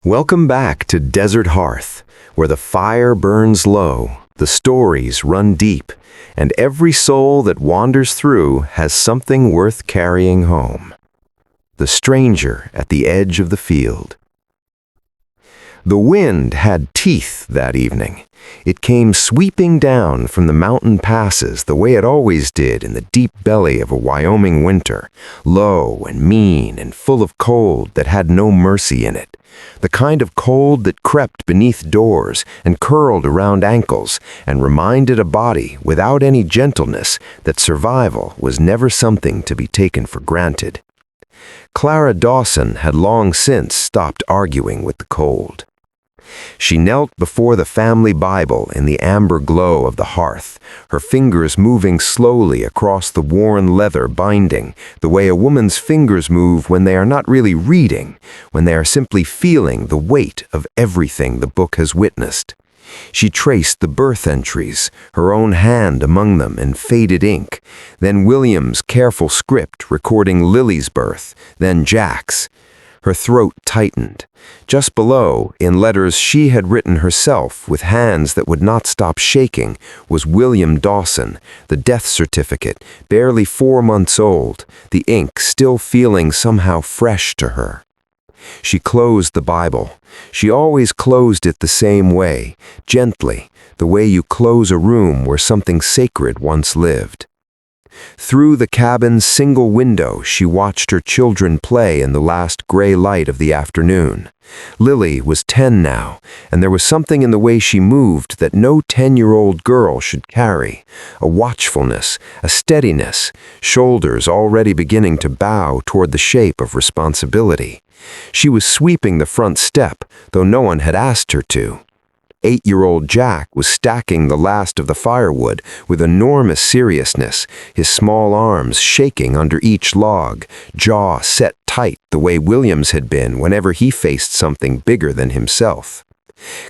Welcome back to Desert Hearth, where the fire burns low, the stories run deep, and every soul that wanders through has something worth carrying home. The Stranger at the Edge of the Field. The wind had teeth that evening. It came sweeping down from the mountain passes the way it always did in the deep belly of a Wyoming winter, low and mean and full of cold that had no mercy in it. The kind of cold that crept beneath doors and curled around ankles and reminded a body without any gentleness that survival was never something to be taken for granted. Clara Dawson had long since stopped arguing with the cold. She knelt before the family Bible in the amber glow of the hearth, her fingers moving slowly across the worn leather binding, the way a woman's fingers move when they are not really reading, when they are simply feeling the weight of everything the book has witnessed. She traced the birth entries, her own hand among them in faded ink, then William's careful script recording Lily's birth, then Jack's. Her throat tightened. Just below, in letters she had written herself with hands that would not stop shaking, was William Dawson, the death certificate, barely 4 months old, the ink still feeling somehow fresh to her. She closed the Bible. She always closed it the same way, gently, the way you close a room where something sacred once lived. Through the cabin's single window, she watched her children play in the last gray light of the afternoon. Lily was 10 now, and there was something in the way she moved that no 10-year-old girl should carry. A watchfulness, a steadiness, shoulders already beginning to bow toward the shape of responsibility. She was sweeping the front step, though no one had asked her to. 8-year-old Jack was stacking the last of the firewood with enormous seriousness, his small arms shaking under each log, jaw set tight the way William's had been whenever he faced something bigger than himself.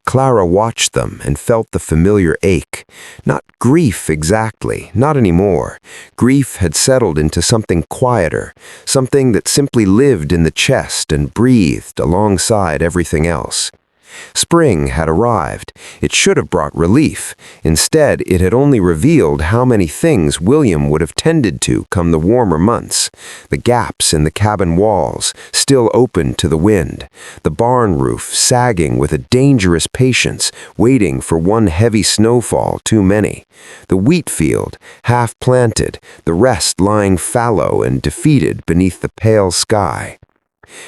Clara watched them and felt the familiar ache. Not grief exactly, not anymore. Grief had settled into something quieter, something that simply lived in the chest and breathed alongside everything else. Spring had arrived. It should have brought relief. Instead, it had only revealed how many things William would have tended to come the warmer months. The gaps in the cabin walls, still open to the wind. The barn roof sagging with a dangerous patience, waiting for one heavy snowfall too many. The wheat field, half planted, the rest lying fallow and defeated beneath the pale sky.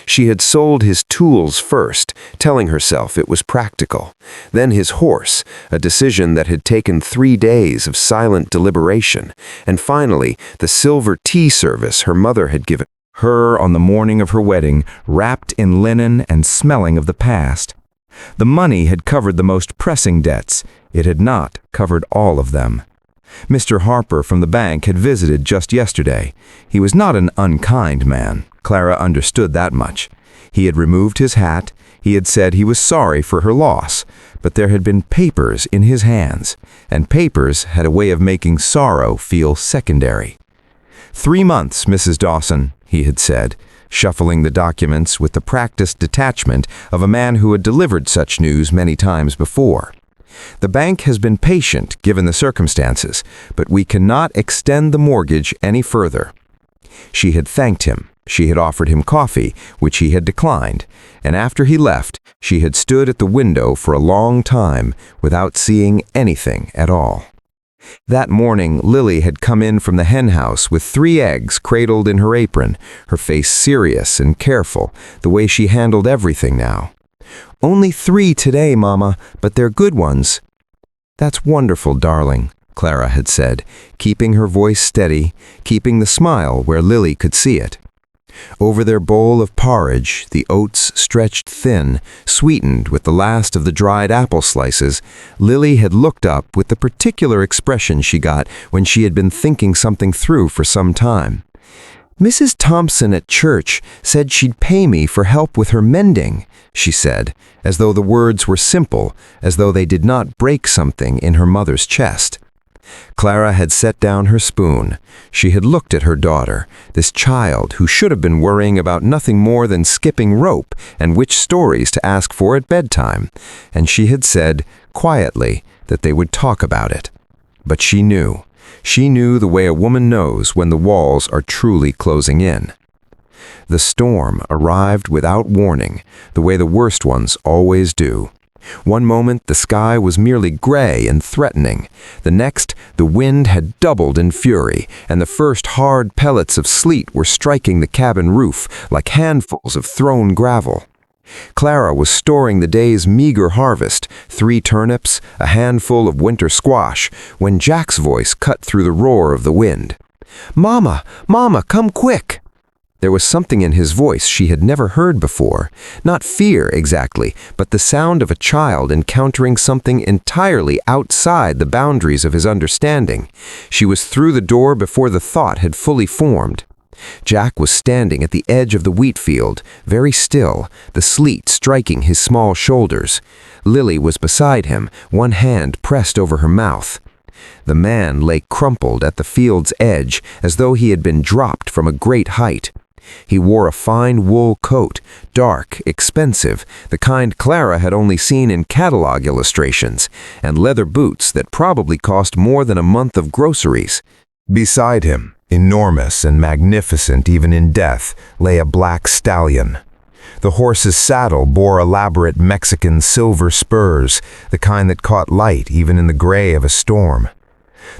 She had sold his tools first, telling herself it was practical. Then his horse, a decision that had taken 3 days of silent deliberation. And finally, the silver tea service her mother had given her on the morning of her wedding, wrapped in linen and smelling of the past. The money had covered the most pressing debts. It had not covered all of them. Mr. Harper from the bank had visited just yesterday. He was not an unkind man. Clara understood that much. He had removed his hat. He had said he was sorry for her loss, but there had been papers in his hands, and papers had a way of making sorrow feel secondary. 3 months, Mrs. Dawson, he had said, shuffling the documents with the practiced detachment of a man who had delivered such news many times before. The bank has been patient given the circumstances, but we cannot extend the mortgage any further. She had thanked him. She had offered him coffee, which he had declined, and after he left, she had stood at the window for a long time without seeing anything at all. That morning, Lily had come in from the hen house with 3 eggs cradled in her apron, her face serious and careful, the way she handled everything now. "Only 3 today, Mama, but they're good ones." "That's wonderful, darling," Clara had said, keeping her voice steady, keeping the smile where Lily could see it. Over their bowl of porridge, the oats stretched thin, sweetened with the last of the dried apple slices, Lily had looked up with the particular expression she got when she had been thinking something through for some time. "Mrs. Thompson at church said she'd pay me for help with her mending," she said, as though the words were simple, as though they did not break something in her mother's chest. Clara had set down her spoon. She had looked at her daughter, this child who should have been worrying about nothing more than skipping rope and which stories to ask for at bedtime, and she had said, quietly, that they would talk about it. But she knew. She knew the way a woman knows when the walls are truly closing in. The storm arrived without warning, the way the worst ones always do. One moment the sky was merely gray and threatening. The next, the wind had doubled in fury, and the first hard pellets of sleet were striking the cabin roof like handfuls of thrown gravel. Clara was storing the day's meager harvest, 3 turnips, a handful of winter squash, when Jack's voice cut through the roar of the wind. "Mama! Mama, come quick!" There was something in his voice she had never heard before. Not fear, exactly, but the sound of a child encountering something entirely outside the boundaries of his understanding. She was through the door before the thought had fully formed. Jack was standing at the edge of the wheat field, very still, the sleet striking his small shoulders. Lily was beside him, one hand pressed over her mouth. The man lay crumpled at the field's edge as though he had been dropped from a great height. He wore a fine wool coat, dark, expensive, the kind Clara had only seen in catalog illustrations, and leather boots that probably cost more than a month of groceries. Beside him, enormous and magnificent even in death, lay a black stallion. The horse's saddle bore elaborate Mexican silver spurs, the kind that caught light even in the gray of a storm.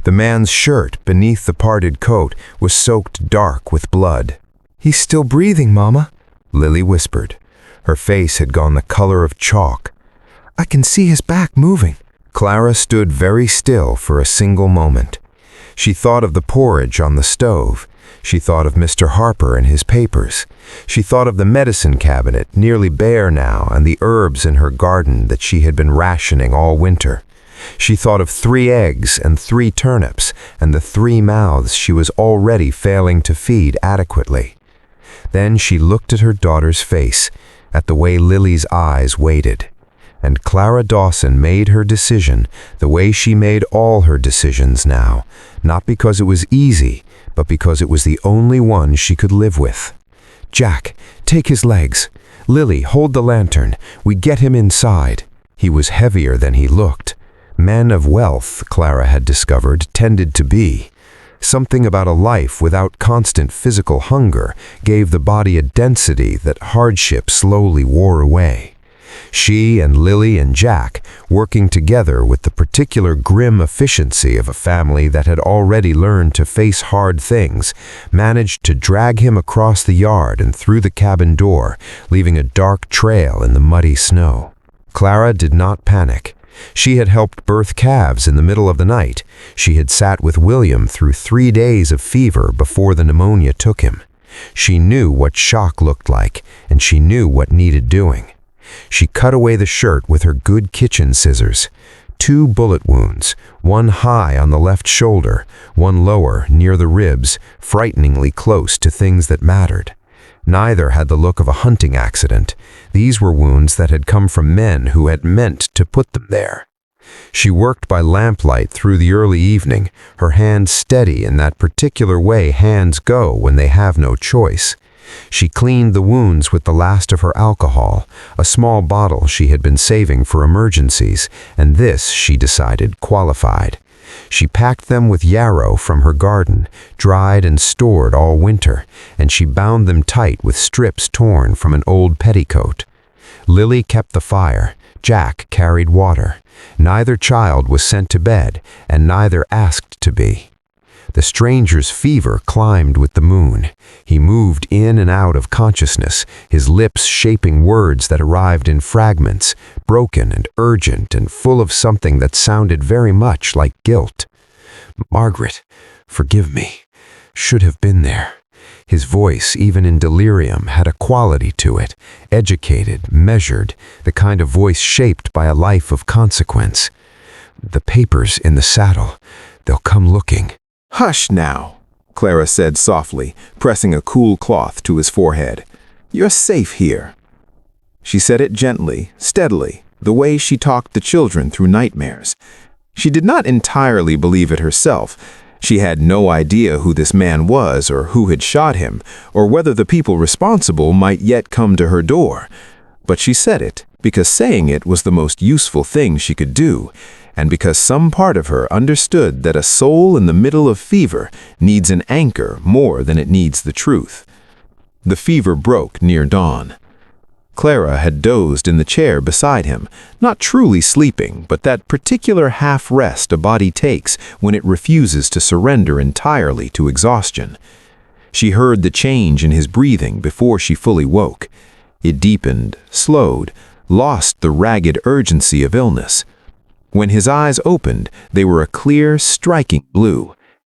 The man's shirt beneath the parted coat was soaked dark with blood. "He's still breathing, Mama," Lily whispered. Her face had gone the color of chalk. "I can see his back moving." Clara stood very still for a single moment. She thought of the porridge on the stove. She thought of Mr. Harper and his papers. She thought of the medicine cabinet, nearly bare now, and the herbs in her garden that she had been rationing all winter. She thought of 3 eggs and 3 turnips, and the 3 mouths she was already failing to feed adequately. Then she looked at her daughter's face, at the way Lily's eyes waited. And Clara Dawson made her decision the way she made all her decisions now, not because it was easy, but because it was the only one she could live with. "Jack, take his legs. Lily, hold the lantern. We get him inside." He was heavier than he looked. Men of wealth, Clara had discovered, tended to be. Something about a life without constant physical hunger gave the body a density that hardship slowly wore away. She and Lily and Jack, working together with the particular grim efficiency of a family that had already learned to face hard things, managed to drag him across the yard and through the cabin door, leaving a dark trail in the muddy snow. Clara did not panic. She had helped birth calves in the middle of the night. She had sat with William through 3 days of fever before the pneumonia took him. She knew what shock looked like, and she knew what needed doing. She cut away the shirt with her good kitchen scissors. 2 bullet wounds, one high on the left shoulder, one lower, near the ribs, frighteningly close to things that mattered. Neither had the look of a hunting accident. These were wounds that had come from men who had meant to put them there. She worked by lamplight through the early evening, her hands steady in that particular way hands go when they have no choice. She cleaned the wounds with the last of her alcohol, a small bottle she had been saving for emergencies, and this, she decided, qualified. She packed them with yarrow from her garden, dried and stored all winter, and she bound them tight with strips torn from an old petticoat. Lily kept the fire. Jack carried water. Neither child was sent to bed, and neither asked to be. The stranger's fever climbed with the moon. He moved in and out of consciousness, his lips shaping words that arrived in fragments, broken and urgent and full of something that sounded very much like guilt. "Margaret, forgive me. Should have been there." His voice, even in delirium, had a quality to it, educated, measured, the kind of voice shaped by a life of consequence. "The papers in the saddle. They'll come looking." "Hush now," Clara said softly, pressing a cool cloth to his forehead. "You're safe here." She said it gently, steadily, the way she talked to children through nightmares. She did not entirely believe it herself. She had no idea who this man was or who had shot him, or whether the people responsible might yet come to her door. But she said it because saying it was the most useful thing she could do, and because some part of her understood that a soul in the middle of fever needs an anchor more than it needs the truth. The fever broke near dawn. Clara had dozed in the chair beside him, not truly sleeping, but that particular half-rest a body takes when it refuses to surrender entirely to exhaustion. She heard the change in his breathing before she fully woke. It deepened, slowed, lost the ragged urgency of illness. When his eyes opened, they were a clear, striking blue.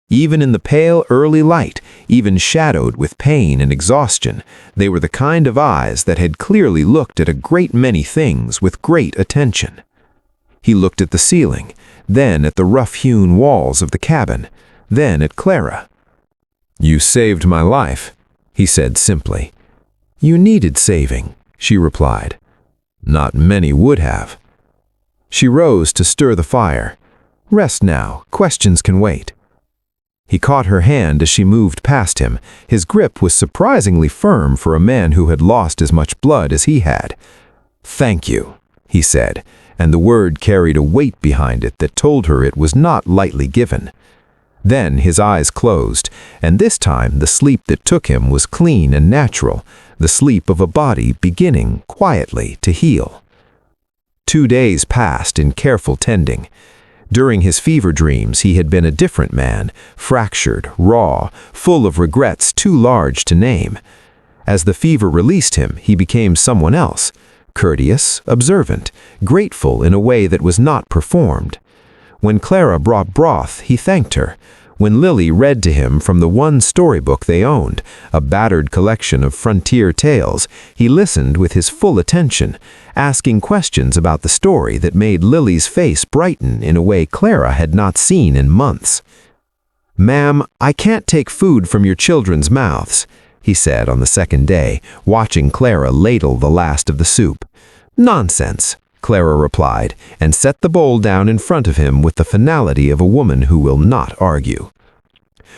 Even in the pale early light, even shadowed with pain and exhaustion, they were the kind of eyes that had clearly looked at a great many things with great attention. He looked at the ceiling, then at the rough-hewn walls of the cabin, then at Clara. "You saved my life," he said simply. "You needed saving," she replied. "Not many would have." She rose to stir the fire. "Rest now, questions can wait." He caught her hand as she moved past him. His grip was surprisingly firm for a man who had lost as much blood as he had. "Thank you," he said, and the word carried a weight behind it that told her it was not lightly given. Then his eyes closed, and this time the sleep that took him was clean and natural, the sleep of a body beginning quietly to heal. 2 days passed in careful tending. During his fever dreams, he had been a different man, fractured, raw, full of regrets too large to name. As the fever released him, he became someone else, courteous, observant, grateful in a way that was not performed. When Clara brought broth, he thanked her. When Lily read to him from the one storybook they owned, a battered collection of frontier tales, he listened with his full attention, asking questions about the story that made Lily's face brighten in a way Clara had not seen in months. "Ma'am, I can't take food from your children's mouths," he said on the second day, watching Clara ladle the last of the soup. "Nonsense," Clara replied, and set the bowl down in front of him with the finality of a woman who will not argue.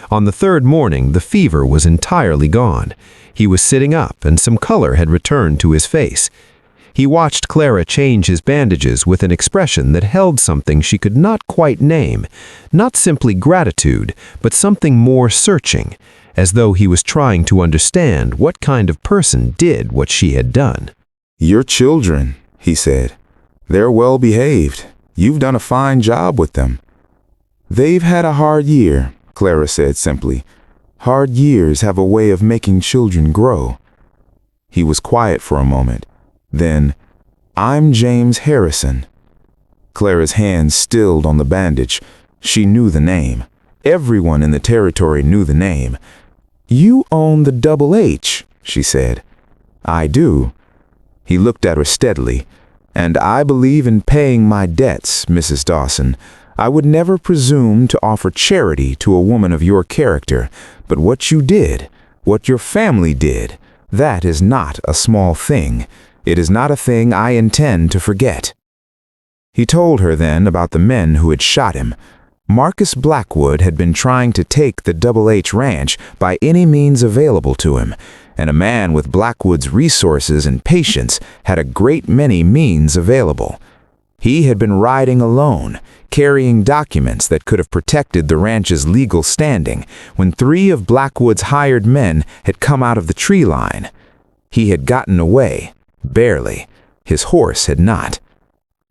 On the third morning, the fever was entirely gone. He was sitting up, and some color had returned to his face. He watched Clara change his bandages with an expression that held something she could not quite name, not simply gratitude, but something more searching, as though he was trying to understand what kind of person did what she had done. "Your children," he said. "They're well behaved. You've done a fine job with them." "They've had a hard year," Clara said simply. "Hard years have a way of making children grow." He was quiet for a moment. Then, "I'm James Harrison." Clara's hands stilled on the bandage. She knew the name. Everyone in the territory knew the name. "You own the Double H," she said. "I do." He looked at her steadily. "And I believe in paying my debts, Mrs. Dawson. I would never presume to offer charity to a woman of your character, but what you did, what your family did, that is not a small thing. It is not a thing I intend to forget." He told her then about the men who had shot him. Marcus Blackwood had been trying to take the Double H Ranch by any means available to him, and a man with Blackwood's resources and patience had a great many means available. He had been riding alone, carrying documents that could have protected the ranch's legal standing, when 3 of Blackwood's hired men had come out of the tree line. He had gotten away, barely. His horse had not.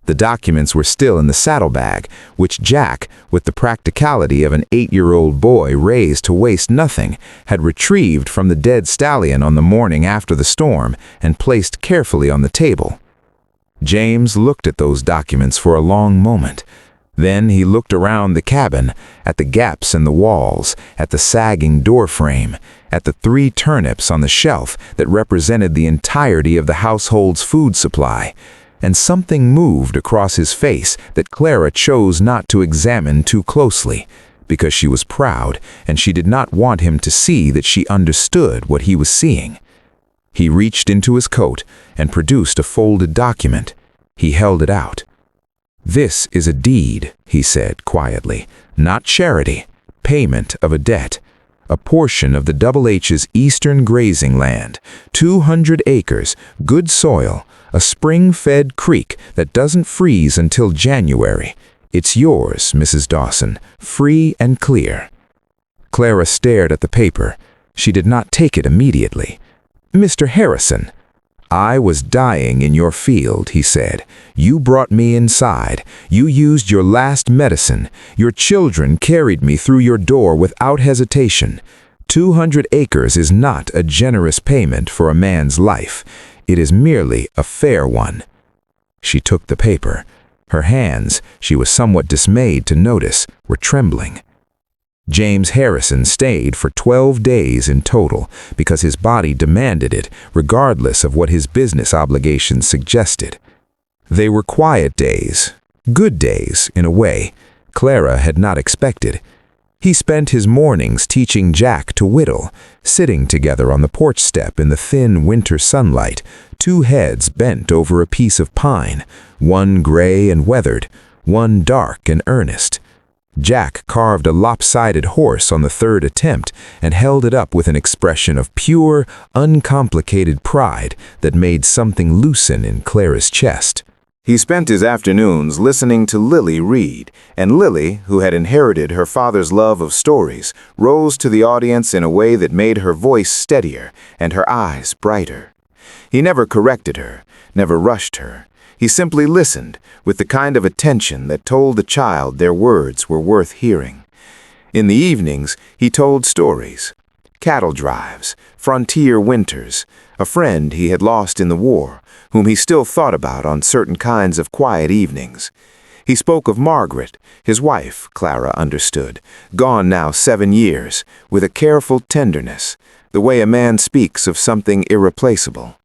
The documents were still in the saddlebag, which Jack, with the practicality of an 8-year-old boy raised to waste nothing, had retrieved from the dead stallion on the morning after the storm and placed carefully on the table. James looked at those documents for a long moment. Then he looked around the cabin, at the gaps in the walls, at the sagging door frame, at the 3 turnips on the shelf that represented the entirety of the household's food supply, and something moved across his face that Clara chose not to examine too closely, because she was proud and she did not want him to see that she understood what he was seeing. He reached into his coat and produced a folded document. He held it out. "This is a deed," he said quietly, "not charity, payment of a debt. A portion of the Double H's eastern grazing land, 200 acres, good soil, a spring-fed creek that doesn't freeze until January. It's yours, Mrs. Dawson, free and clear." Clara stared at the paper. She did not take it immediately. "Mr. Harrison." "I was dying in your field," he said. "You brought me inside. You used your last medicine. Your children carried me through your door without hesitation. 200 acres is not a generous payment for a man's life. It is merely a fair one." She took the paper. Her hands, she was somewhat dismayed to notice, were trembling. James Harrison stayed for 12 days in total because his body demanded it, regardless of what his business obligations suggested. They were quiet days, good days in a way Clara had not expected. He spent his mornings teaching Jack to whittle, sitting together on the porch step in the thin winter sunlight, two heads bent over a piece of pine, one gray and weathered, one dark and earnest. Jack carved a lopsided horse on the third attempt and held it up with an expression of pure, uncomplicated pride that made something loosen in Clara's chest. He spent his afternoons listening to Lily read, and Lily, who had inherited her father's love of stories, rose to the audience in a way that made her voice steadier and her eyes brighter. He never corrected her, never rushed her. He simply listened, with the kind of attention that told the child their words were worth hearing. In the evenings, he told stories. Cattle drives, frontier winters, a friend he had lost in the war, whom he still thought about on certain kinds of quiet evenings. He spoke of Margaret, his wife, Clara understood, gone now 7 years, with a careful tenderness, the way a man speaks of something irreplaceable.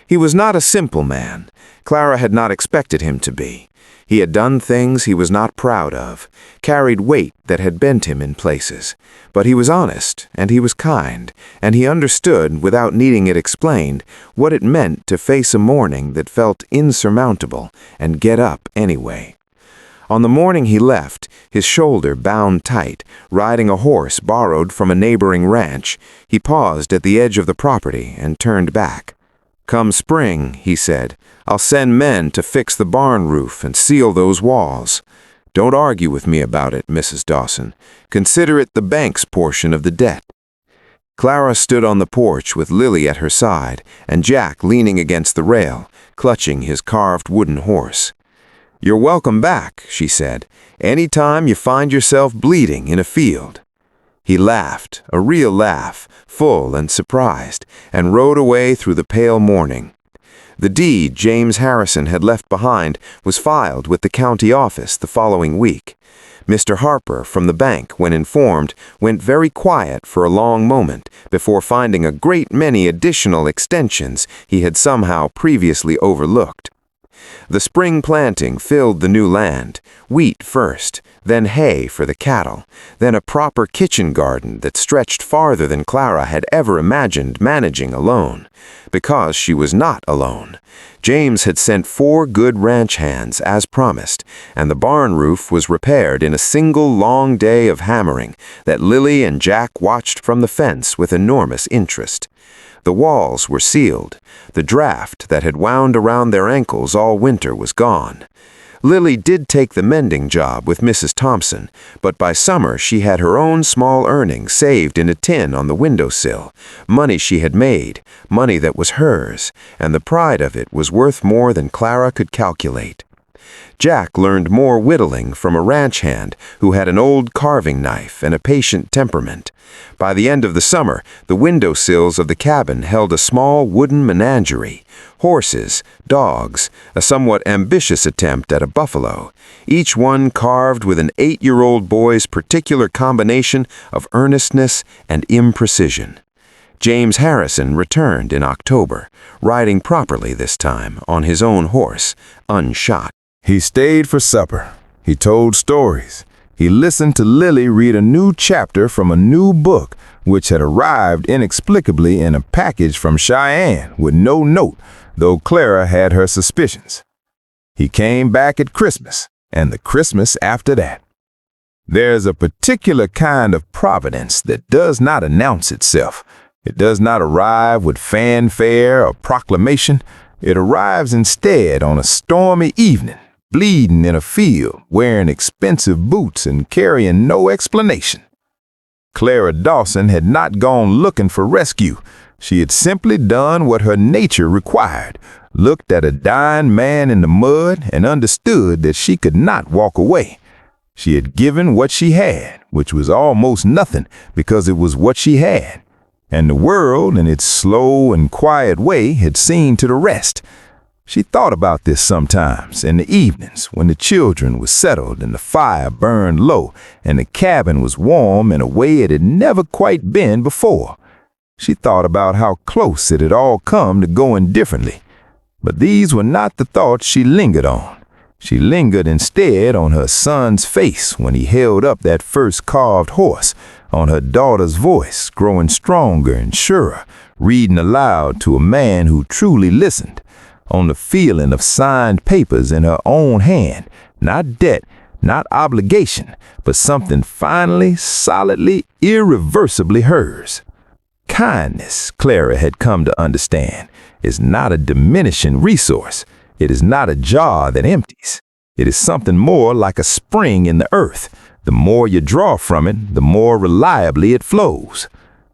He was not a simple man. Clara had not expected him to be. He had done things he was not proud of, carried weight that had bent him in places. But he was honest, and he was kind, and he understood, without needing it explained, what it meant to face a morning that felt insurmountable and get up anyway. On the morning he left, his shoulder bound tight, riding a horse borrowed from a neighboring ranch, he paused at the edge of the property and turned back. "Come spring," he said, "I'll send men to fix the barn roof and seal those walls. Don't argue with me about it, Mrs. Dawson. Consider it the bank's portion of the debt." Clara stood on the porch with Lily at her side and Jack leaning against the rail, clutching his carved wooden horse. "You're welcome back," she said, "any time you find yourself bleeding in a field." He laughed, a real laugh, full and surprised, and rode away through the pale morning. The deed James Harrison had left behind was filed with the county office the following week. Mr. Harper, from the bank, when informed, went very quiet for a long moment before finding a great many additional extensions he had somehow previously overlooked. The spring planting filled the new land, wheat first, then hay for the cattle, then a proper kitchen garden that stretched farther than Clara had ever imagined managing alone. Because she was not alone. James had sent 4 good ranch hands as promised, and the barn roof was repaired in a single long day of hammering that Lily and Jack watched from the fence with enormous interest. The walls were sealed. The draft that had wound around their ankles all winter was gone. Lily did take the mending job with Mrs. Thompson, but by summer she had her own small earnings saved in a tin on the windowsill, money she had made, money that was hers, and the pride of it was worth more than Clara could calculate. Jack learned more whittling from a ranch hand who had an old carving knife and a patient temperament. By the end of the summer, the windowsills of the cabin held a small wooden menagerie, horses, dogs, a somewhat ambitious attempt at a buffalo, each one carved with an 8-year-old boy's particular combination of earnestness and imprecision. James Harrison returned in October, riding properly this time on his own horse, unshot. He stayed for supper. He told stories. He listened to Lily read a new chapter from a new book, which had arrived inexplicably in a package from Cheyenne with no note, though Clara had her suspicions. He came back at Christmas, and the Christmas after that. There's a particular kind of providence that does not announce itself. It does not arrive with fanfare or proclamation. It arrives instead on a stormy evening, bleeding in a field, wearing expensive boots and carrying no explanation. Clara Dawson had not gone looking for rescue. She had simply done what her nature required, looked at a dying man in the mud and understood that she could not walk away. She had given what she had, which was almost nothing because it was what she had. And the world, in its slow and quiet way, had seen to the rest. She thought about this sometimes in the evenings when the children were settled and the fire burned low and the cabin was warm in a way it had never quite been before. She thought about how close it had all come to going differently. But these were not the thoughts she lingered on. She lingered instead on her son's face when he held up that first carved horse, on her daughter's voice growing stronger and surer, reading aloud to a man who truly listened, on the feeling of signed papers in her own hand, not debt, not obligation, but something finally, solidly, irreversibly hers. Kindness, Clara had come to understand, is not a diminishing resource. It is not a jar that empties. It is something more like a spring in the earth. The more you draw from it, the more reliably it flows.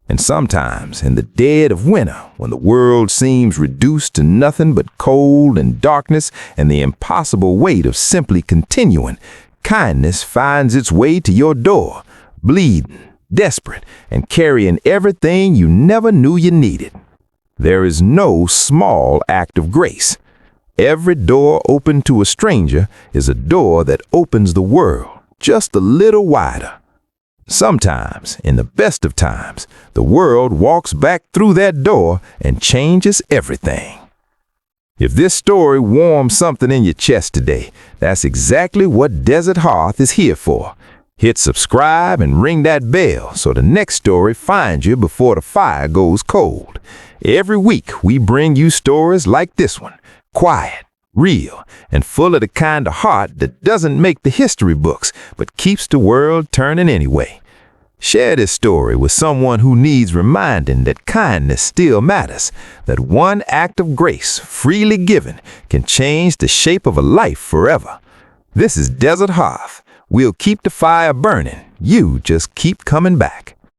And sometimes, in the dead of winter, when the world seems reduced to nothing but cold and darkness and the impossible weight of simply continuing, kindness finds its way to your door, bleeding, desperate, and carrying everything you never knew you needed. There is no small act of grace. Every door open to a stranger is a door that opens the world just a little wider. Sometimes, in the best of times, the world walks back through that door and changes everything. If this story warms something in your chest today, that's exactly what Desert Hearth is here for. Hit subscribe and ring that bell so the next story finds you before the fire goes cold. Every week we bring you stories like this one, quiet, real, and full of the kind of heart that doesn't make the history books, but keeps the world turning anyway. Share this story with someone who needs reminding that kindness still matters, that one act of grace, freely given, can change the shape of a life forever. This is Desert Hearth. We'll keep the fire burning. You just keep coming back.